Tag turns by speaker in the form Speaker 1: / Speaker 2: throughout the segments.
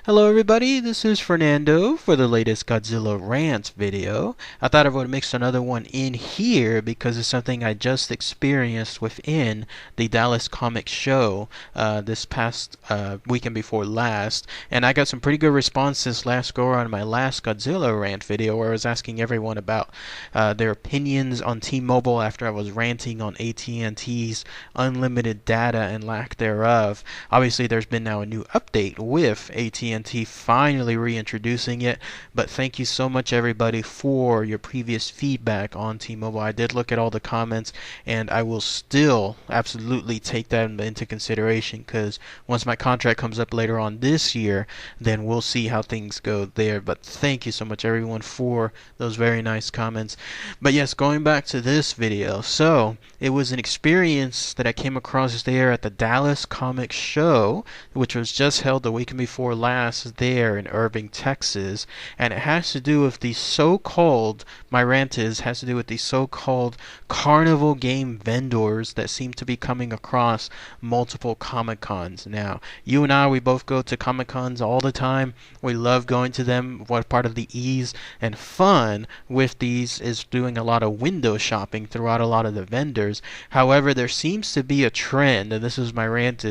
Speaker 1: Hello everybody, this is Fernando for the latest Godzilla Rant video. I thought I would mix another one in here because it's something I just experienced within the Dallas Comic Show this past weekend before last. And I got some pretty good responses last go around my last Godzilla Rant video where I was asking everyone about their opinions on T-Mobile after I was ranting on AT&T's unlimited data and lack thereof. Obviously there's been now a new update with AT&T finally reintroducing it, but thank you so much everybody for your previous feedback on T-Mobile. I did look at all the comments and I will still absolutely take that into consideration because once my contract comes up later on this year, then we'll see how things go there. But thank you so much everyone for those very nice comments. But yes, going back to this video, so it was an experience that I came across there at the Dallas Comic Show, which was just held the weekend before last there in Irving, Texas, and it has to do with the so-called, my rant has to do with the so-called Carnival game vendors that seem to be coming across multiple Comic Cons. Now, you and I, we both go to Comic Cons all the time. We love going to them. What part of the ease and fun with these is doing a lot of window shopping throughout a lot of the vendors. However, there seems to be a trend, and this is my rant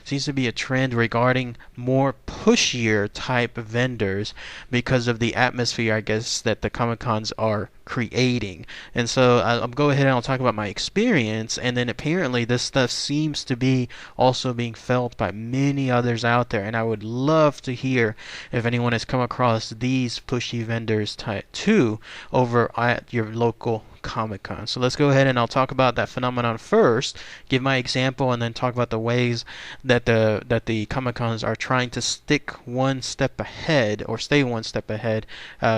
Speaker 1: seems to be a trend regarding more pushier type vendors because of the atmosphere, I guess, that the Comic Cons are creating. And so I'll go ahead and I'll talk about my experience, and then apparently this stuff seems to be also being felt by many others out there, and I would love to hear if anyone has come across these pushy vendors type 2 over at your local Comic Con. So let's go ahead and I'll talk about that phenomenon first, give my example, and then talk about the ways that the Comic Cons are trying to stick one step ahead or stay one step ahead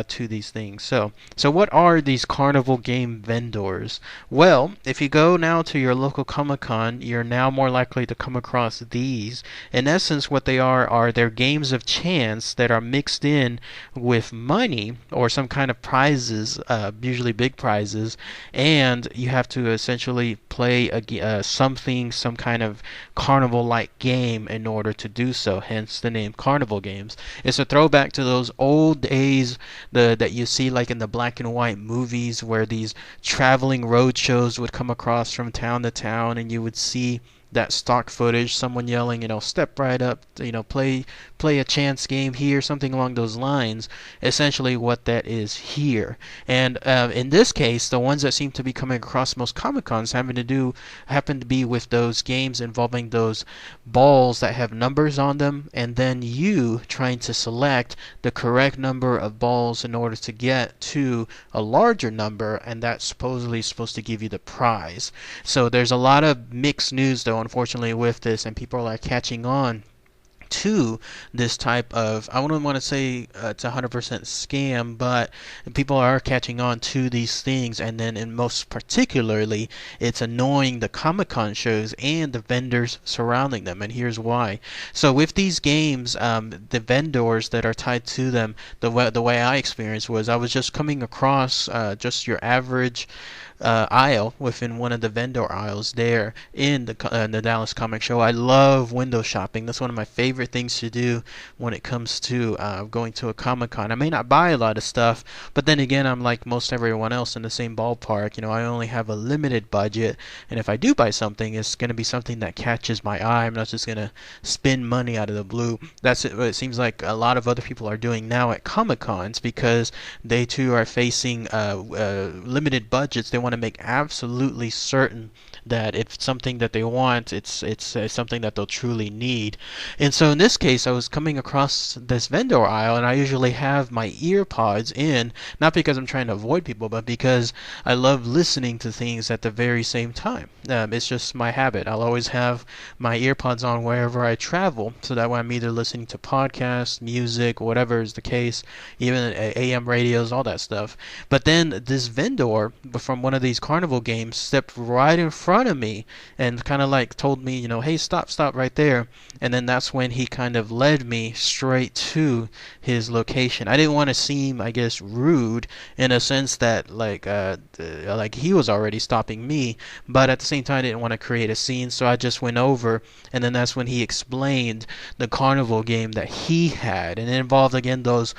Speaker 1: to these things. So what are these Carnival game vendors? Well, if you go now to your local Comic Con, you're now more likely to come across these. In essence, what they are they're games of chance that are mixed in with money or some kind of prizes, usually big prizes, and you have to essentially play some kind of carnival-like game in order to do so, hence the name Carnival games. It's a throwback to those old days that you see like in the black and white movies where these traveling road shows would come across from town to town, and you would see that stock footage, someone yelling, step right up, play a chance game here, something along those lines. Essentially what that is here. And in this case, the ones that seem to be coming across most Comic Cons happen to be with those games involving those balls that have numbers on them, and then you trying to select the correct number of balls in order to get to a larger number, and that's supposedly supposed to give you the prize. So there's a lot of mixed news though, unfortunately, with this, and people are catching on to this type of, I wouldn't want to say it's 100% scam, but people are catching on to these things, and then in most particularly it's annoying the Comic-Con shows and the vendors surrounding them, and here's why. So with these games, the vendors that are tied to them, the way I experienced was I was just coming across just your average aisle within one of the vendor aisles there in the Dallas Comic Show. I love window shopping. That's one of my favorite things to do when it comes to going to a Comic Con. I may not buy a lot of stuff, but then again, I'm like most everyone else in the same ballpark. I only have a limited budget, and if I do buy something, it's going to be something that catches my eye. I'm not just going to spend money out of the blue. That's it. It seems like a lot of other people are doing now at Comic Cons because they too are facing limited budgets. They want to make absolutely certain that if it's something that they want, it's something that they'll truly need. And so in this case, I was coming across this vendor aisle, and I usually have my ear pods in, not because I'm trying to avoid people, but because I love listening to things at the very same time. It's just my habit. I'll always have my ear pods on wherever I travel, so that way I'm either listening to podcasts, music, whatever is the case, even AM radios, all that stuff. But then this vendor from one of these Carnival games stepped right in front front of me and kind of like told me, hey, stop right there. And then that's when he kind of led me straight to his location. I didn't want to seem, I guess, rude in a sense that like he was already stopping me, but at the same time I didn't want to create a scene, so I just went over, and then that's when he explained the Carnival game that he had, and it involved again those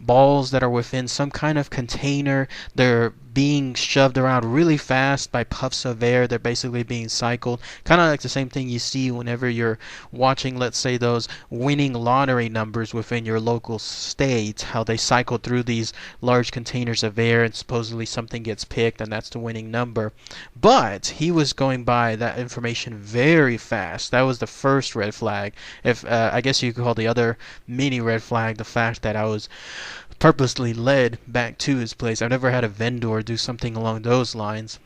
Speaker 1: balls that are within some kind of container. They're being shoved around really fast by puffs of air. They're basically being cycled, kind of like the same thing you see whenever you're watching, let's say, those winning lottery numbers within your local state, how they cycle through these large containers of air and supposedly something gets picked and that's the winning number. But he was going by that information very fast. That was the first red flag. If I guess you could call the other mini red flag the fact that I was purposely led back to his place. I've never had a vendor do something along those lines.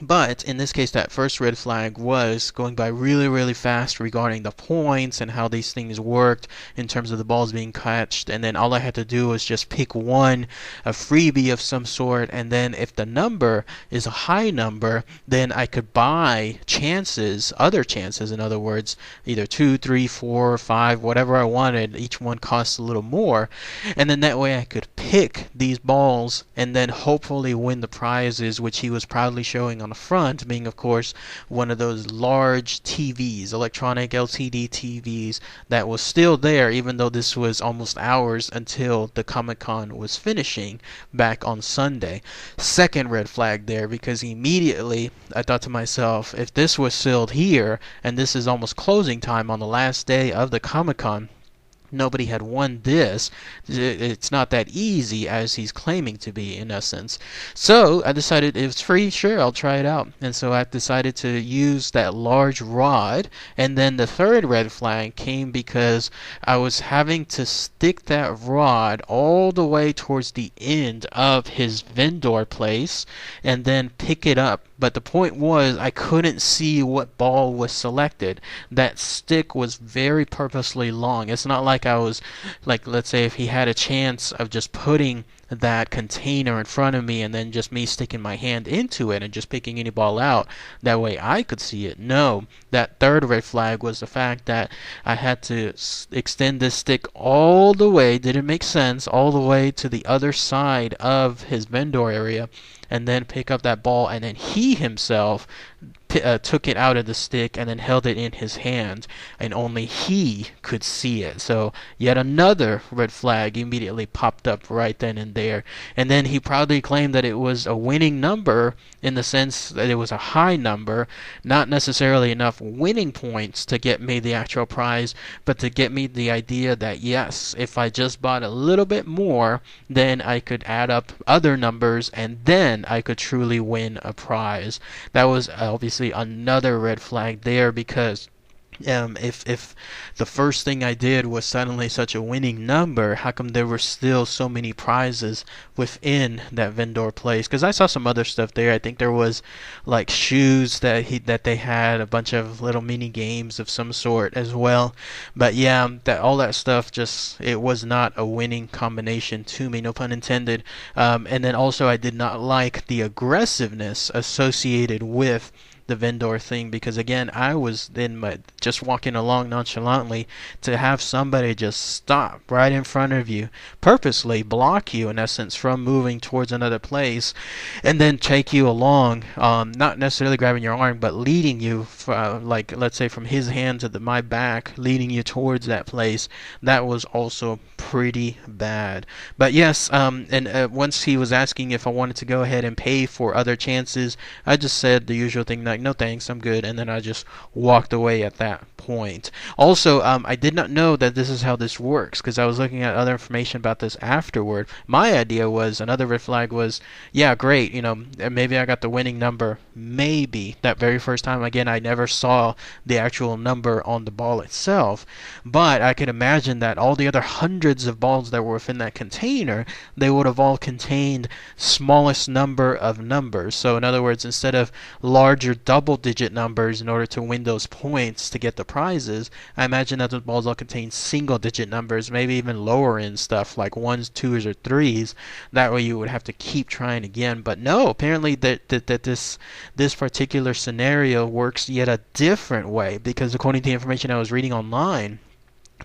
Speaker 1: But in this case, that first red flag was going by really fast regarding the points and how these things worked in terms of the balls being catched. And then all I had to do was just pick one, a freebie of some sort. And then if the number is a high number, then I could buy chances, other chances, in other words, either 2, 3, 4, 5, whatever I wanted. Each one costs a little more. And then that way I could pick these balls and then hopefully win the prizes, which he was proudly showing on the front, being of course one of those large TVs, electronic LCD TVs, that was still there even though this was almost hours until the Comic-Con was finishing back on Sunday. Second red flag there, because immediately I thought to myself, if this was sealed here and this is almost closing time on the last day of the Comic-Con, nobody had won this. It's not that easy as he's claiming to be, in essence. So I decided it's free, sure, I'll try it out. And so I decided to use that large rod. And then the third red flag came because I was having to stick that rod all the way towards the end of his vendor place and then pick it up. But the point was, I couldn't see what ball was selected. That stick was very purposely long. It's not like I was, like, let's say if he had a chance of just putting that container in front of me and then just me sticking my hand into it and just picking any ball out. That way I could see it. No, that third red flag was the fact that I had to extend this stick all the way, didn't make sense, all the way to the other side of his vendor area and then pick up that ball, and then he himself took it out of the stick and then held it in his hand, and only he could see it. So yet another red flag immediately popped up right then and there. And then he proudly claimed that it was a winning number in the sense that it was a high number, not necessarily enough winning points to get me the actual prize, but to get me the idea that yes, if I just bought a little bit more, then I could add up other numbers and then I could truly win a prize. That was obviously another red flag there, because if the first thing I did was suddenly such a winning number, how come there were still so many prizes within that vendor place? Because I saw some other stuff there. I think there was like shoes that they had, a bunch of little mini games of some sort as well. But yeah, that all that stuff, just it was not a winning combination to me, no pun intended. And then also I did not like the aggressiveness associated with the vendor thing, because again, I was then just walking along nonchalantly, to have somebody just stop right in front of you, purposely block you in essence from moving towards another place, and then take you along, not necessarily grabbing your arm, but leading you, like let's say from his hand to my back, leading you towards that place. That was also pretty bad. But yes, and once he was asking if I wanted to go ahead and pay for other chances, I just said the usual thing like, no thanks, I'm good, and then I just walked away at that point. Also, I did not know that this is how this works, because I was looking at other information about this afterward. My idea was, another red flag was, yeah, great, maybe I got the winning number, maybe, that very first time. Again, I never saw the actual number on the ball itself, but I could imagine that all the other hundreds of balls that were within that container, they would have all contained smallest number of numbers. So in other words, instead of larger double-digit numbers in order to win those points to get the prizes. I imagine that those balls all contain single-digit numbers, maybe even lower-end stuff like ones, twos, or threes. That way you would have to keep trying again. But no, apparently that this particular scenario works yet a different way, because according to the information I was reading online,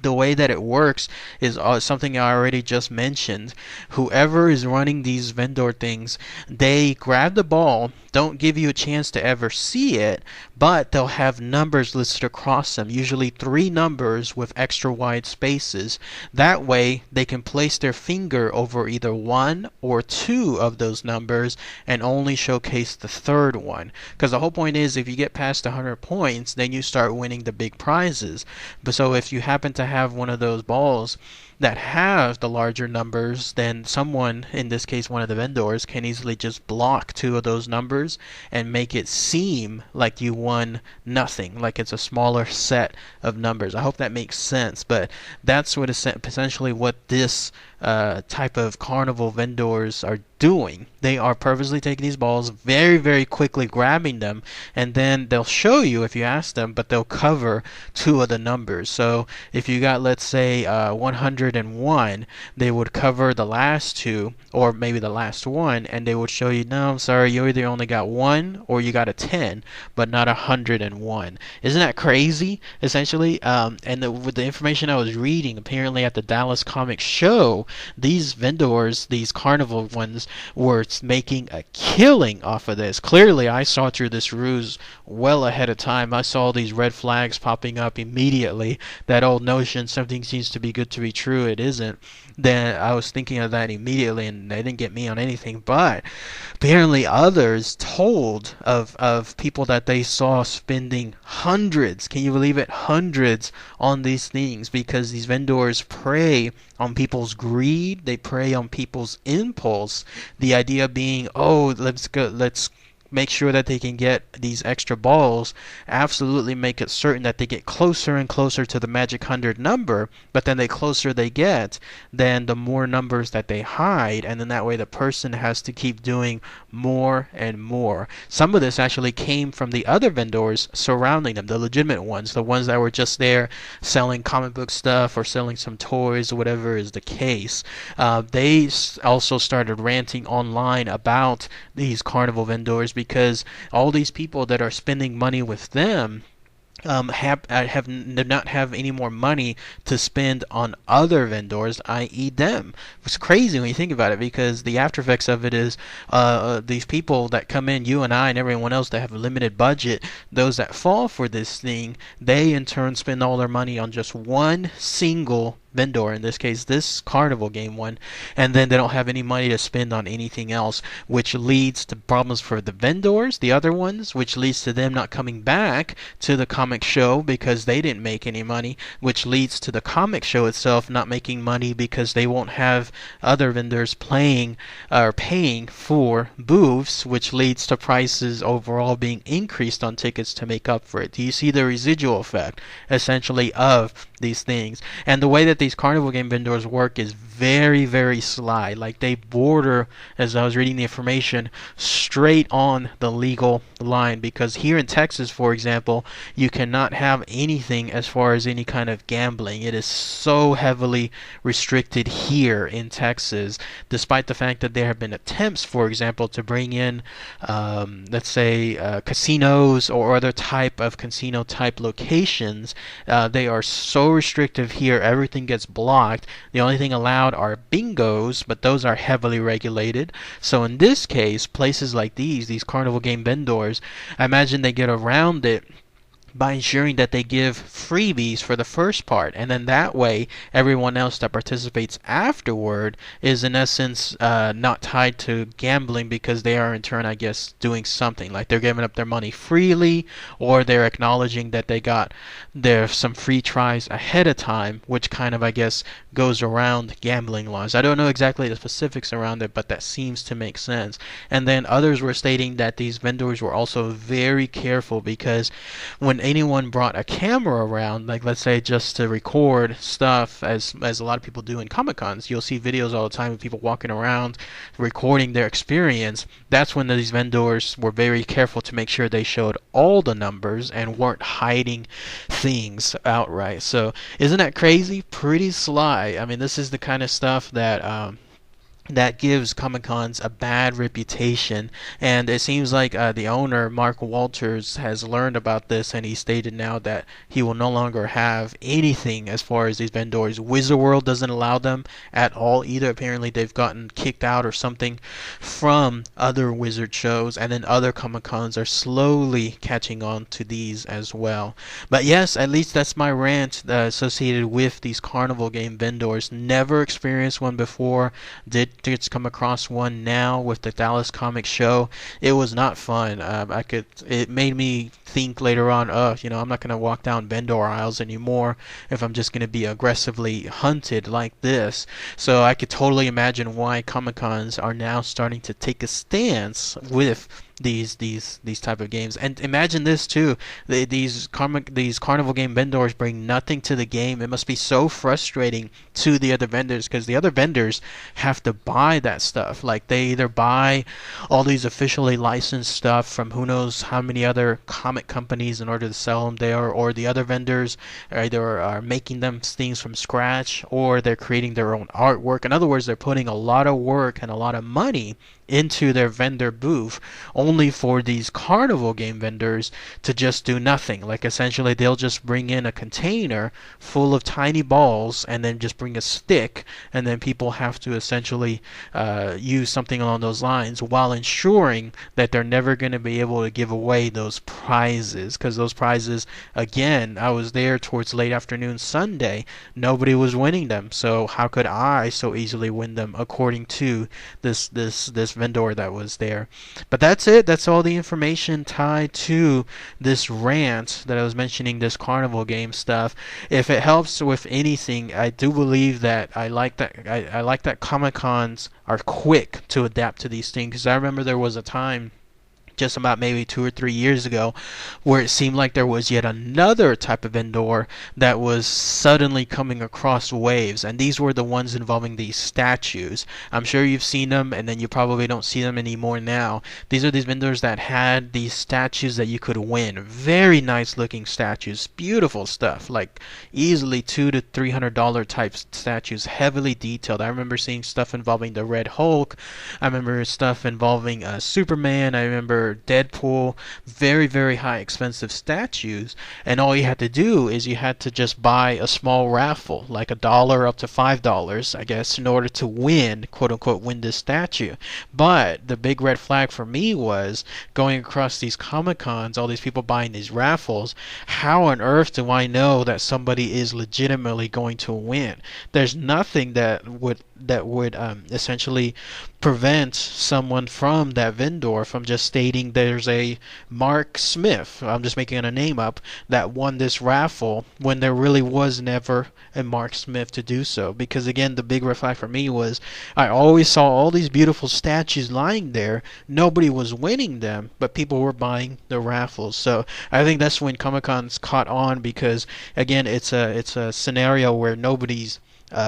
Speaker 1: the way that it works is something I already just mentioned. Whoever is running these vendor things, they grab the ball, don't give you a chance to ever see it, but they'll have numbers listed across them, usually 3 numbers with extra wide spaces. That way they can place their finger over either 1 or 2 of those numbers and only showcase the third one. Because the whole point is, if you get past 100 points, then you start winning the big prizes. But so if you happen to have one of those balls that have the larger numbers, then someone, in this case one of the vendors, can easily just block 2 of those numbers and make it seem like you won nothing, like it's a smaller set of numbers. I hope that makes sense, but that's what essentially what this type of carnival vendors are doing. They are purposely taking these balls, very, very quickly grabbing them, and then they'll show you if you ask them, but they'll cover 2 of the numbers. So if you got, let's say, 101, they would cover the last 2, or maybe the last 1, and they would show you, no, I'm sorry, you either only got 1 or you got a 10, but not 101. Isn't that crazy, essentially? With the information I was reading, apparently at the Dallas Comic Show, these vendors, these carnival ones, were making a killing off of this. Clearly, I saw through this ruse well ahead of time. I saw these red flags popping up immediately. That old notion, something seems to be good to be true, it isn't. Then I was thinking of that immediately, and they didn't get me on anything. But apparently others told of people that they saw spending hundreds, can you believe it, hundreds on these things, because these vendors prey on people's greed, they prey on people's impulse. The idea being, oh, let's make sure that they can get these extra balls, absolutely make it certain that they get closer and closer to the magic 100 number, but then the closer they get, then the more numbers that they hide, and then that way the person has to keep doing more and more. Some of this actually came from the other vendors surrounding them, the legitimate ones, the ones that were just there selling comic book stuff or selling some toys or whatever is the case. They also started ranting online about these carnival vendors, because all these people that are spending money with them do not have any more money to spend on other vendors, i.e. them. It's crazy when you think about it, because the after effects of it is these people that come in, you and I and everyone else that have a limited budget, those that fall for this thing, they in turn spend all their money on just one single vendor, in this case this carnival game one, and then they don't have any money to spend on anything else, which leads to problems for the vendors, the other ones, which leads to them not coming back to the comic show because they didn't make any money, which leads to the comic show itself not making money because they won't have other vendors playing or paying for booths, which leads to prices overall being increased on tickets to make up for it. Do you see the residual effect essentially of these things? And the way that these carnival game vendors work is very, very sly. Like, they border, as I was reading the information, straight on the legal line, because here in Texas, for example, you cannot have anything as far as any kind of gambling. It is so heavily restricted here in Texas, despite the fact that there have been attempts, for example, to bring in let's say casinos or other type of casino type locations. They are so restrictive here, everything gets blocked. The only thing allowed are bingos, but those are heavily regulated. So in this case, places like these carnival game vendors, I imagine they get around it by ensuring that they give freebies for the first part, and then that way everyone else that participates afterward is in essence not tied to gambling, because they are in turn, I guess, doing something, like they're giving up their money freely, or they're acknowledging that they got some free tries ahead of time, which kind of, I guess, goes around gambling laws. I don't know exactly the specifics around it, but that seems to make sense. And then others were stating that these vendors were also very careful, because when anyone brought a camera around, like let's say just to record stuff, as a lot of people do in Comic Cons, you'll see videos all the time of people walking around recording their experience. That's when these vendors were very careful to make sure they showed all the numbers and weren't hiding things outright. So isn't that crazy? Pretty sly. I mean, this is the kind of stuff that gives Comic Cons a bad reputation, and it seems like the owner, Mark Walters, has learned about this, and he stated now that he will no longer have anything as far as these vendors. Wizard World doesn't allow them at all either. Apparently they've gotten kicked out or something from other Wizard shows, and then other Comic Cons are slowly catching on to these as well. But yes, at least that's my rant associated with these Carnival game vendors. Never experienced one before. Did just come across one now with the Dallas Comic Show. It was not fun. It made me think later on, I'm not gonna walk down vendor aisles anymore if I'm just gonna be aggressively hunted like this. So I could totally imagine why Comic Cons are now starting to take a stance with these type of games. And imagine this too, these carnival game vendors bring nothing to the game. It must be so frustrating to the other vendors, because the other vendors have to buy that stuff. Like they either buy all these officially licensed stuff from who knows how many other comic companies in order to sell them there, or the other vendors either are making them things from scratch, or they're creating their own artwork. In other words, they're putting a lot of work and a lot of money into their vendor booth, only for these carnival game vendors to just do nothing. Like essentially they'll just bring in a container full of tiny balls and then just bring a stick, and then people have to essentially use something along those lines, while ensuring that they're never going to be able to give away those prizes. Because those prizes, again, I was there towards late afternoon Sunday, nobody was winning them, so how could I so easily win them, according to this vendor that was there. But that's it. That's all the information tied to this rant that I was mentioning, this carnival game stuff. If it helps with anything, I do believe that I like that Comic Cons are quick to adapt to these things, because I remember there was a time just about maybe 2 or 3 years ago where it seemed like there was yet another type of vendor that was suddenly coming across waves, and these were the ones involving these statues. I'm sure you've seen them, and then you probably don't see them anymore now. These are these vendors that had these statues that you could win. Very nice looking statues, beautiful stuff, like easily $200 to $300 type statues, heavily detailed. I remember seeing stuff involving the Red Hulk. I remember stuff involving Superman. I remember Deadpool. Very, very high expensive statues, and all you had to do is you had to just buy a small raffle, like $1 up to $5, I guess, in order to win, quote unquote, win this statue. But the big red flag for me was going across these Comic Cons, all these people buying these raffles. How on earth do I know that somebody is legitimately going to win? There's nothing that would essentially prevent someone from that vendor from just stating there's a Mark Smith, I'm just making a name up, that won this raffle, when there really was never a Mark Smith to do so. Because again, the big red flag for me was I always saw all these beautiful statues lying there, nobody was winning them, but people were buying the raffles. So I think that's when Comic-Con's caught on, because again, it's a scenario where nobody's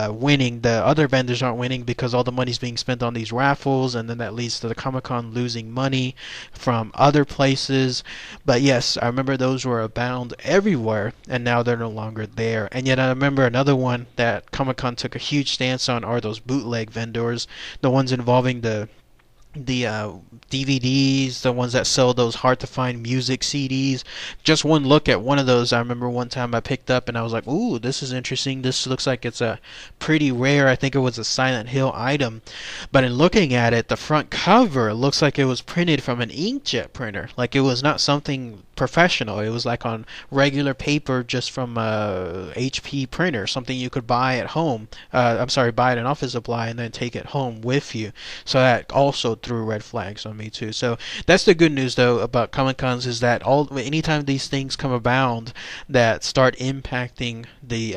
Speaker 1: winning. The other vendors aren't winning because all the money's being spent on these raffles, and then that leads to the Comic-Con losing money from other places. But yes, I remember those were abound everywhere, and now they're no longer there. And yet I remember another one that Comic-Con took a huge stance on are those bootleg vendors, the ones involving the DVDs, the ones that sell those hard to find music CDs. Just one look at one of those, I remember one time I picked up and I was like, ooh, this is interesting. This looks like it's a pretty rare, I think it was a Silent Hill item. But in looking at it, the front cover looks like it was printed from an inkjet printer. Like it was not something professional. It was like on regular paper, just from a HP printer, something you could buy at home. Buy at an office supply and then take it home with you. So that also threw red flags on me too. So that's the good news though about Comic Cons, is that anytime these things come abound that start impacting the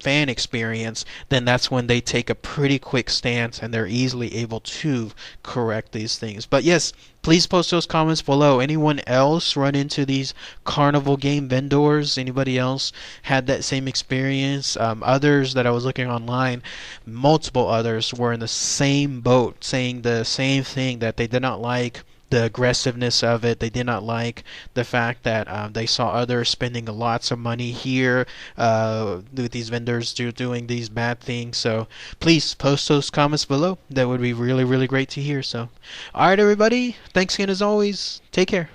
Speaker 1: fan experience, then that's when they take a pretty quick stance and they're easily able to correct these things. But yes, Please post those comments below. Anyone else run into these carnival game vendors? Anybody else had that same experience? Others that I was looking online, multiple others were in the same boat, saying the same thing, that they did not like the aggressiveness of it. They did not like the fact that they saw others spending lots of money here with these vendors doing these bad things. So please post those comments below. That would be really, really great to hear. So, all right, everybody. Thanks again as always. Take care.